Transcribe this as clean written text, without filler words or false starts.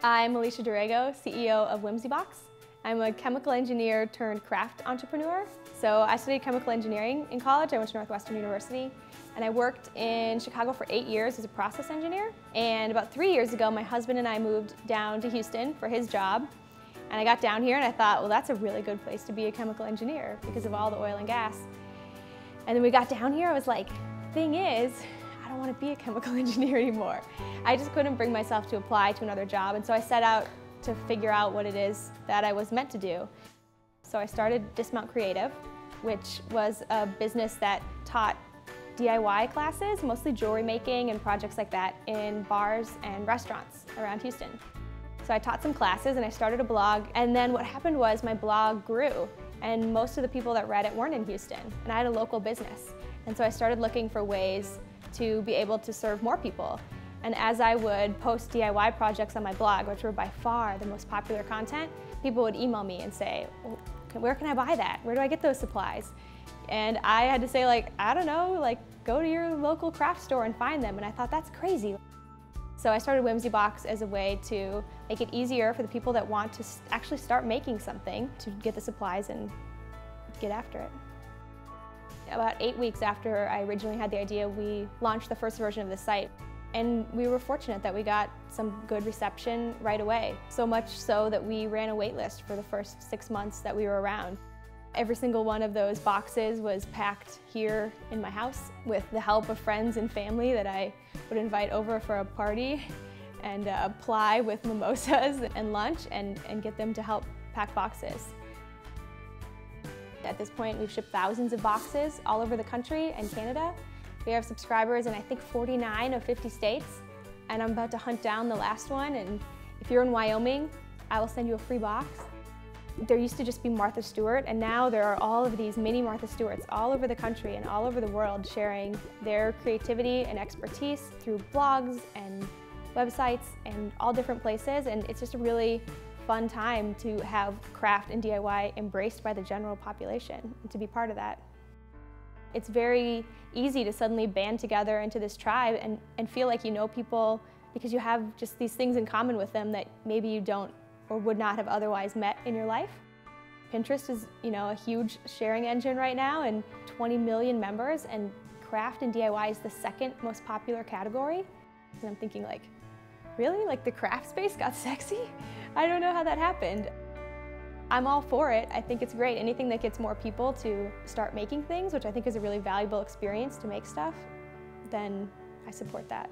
I'm Alicia Durego, CEO of WhimseyBox. I'm a chemical engineer turned craft entrepreneur. So I studied chemical engineering in college. I went to Northwestern University, and I worked in Chicago for 8 years as a process engineer. And about 3 years ago, my husband and I moved down to Houston for his job. And I got down here and I thought, well, that's a really good place to be a chemical engineer because of all the oil and gas. And then we got down here, I was like, thing is, I don't want to be a chemical engineer anymore. I just couldn't bring myself to apply to another job, and so I set out to figure out what it is that I was meant to do. So I started Dismount Creative, which was a business that taught DIY classes, mostly jewelry making and projects like that, in bars and restaurants around Houston. So I taught some classes and I started a blog, and then what happened was my blog grew, and most of the people that read it weren't in Houston, and I had a local business. And so I started looking for ways to be able to serve more people. And as I would post DIY projects on my blog, which were by far the most popular content, people would email me and say, well, where can I buy that? Where do I get those supplies? And I had to say, like, I don't know, like, go to your local craft store and find them. And I thought, that's crazy. So I started WhimseyBox as a way to make it easier for the people that want to actually start making something to get the supplies and get after it. About 8 weeks after I originally had the idea, we launched the first version of the site. And we were fortunate that we got some good reception right away. So much so that we ran a wait list for the first 6 months that we were around. Every single one of those boxes was packed here in my house with the help of friends and family that I would invite over for a party and ply with mimosas and lunch and get them to help pack boxes. At this point, we've shipped thousands of boxes all over the country and Canada. We have subscribers in, I think, 49 of 50 states, and I'm about to hunt down the last one, and if you're in Wyoming, I will send you a free box. There used to just be Martha Stewart, and now there are all of these mini Martha Stewarts all over the country and all over the world sharing their creativity and expertise through blogs and websites and all different places, and it's just a really fun time to have craft and DIY embraced by the general population and to be part of that. It's very easy to suddenly band together into this tribe and feel like you know people because you have just these things in common with them that maybe you don't or would not have otherwise met in your life. Pinterest is, a huge sharing engine right now and 20 million members, and craft and DIY is the second most popular category. And I'm thinking, like, really? Like, the craft space got sexy? I don't know how that happened. I'm all for it. I think it's great. Anything that gets more people to start making things, which I think is a really valuable experience to make stuff, then I support that.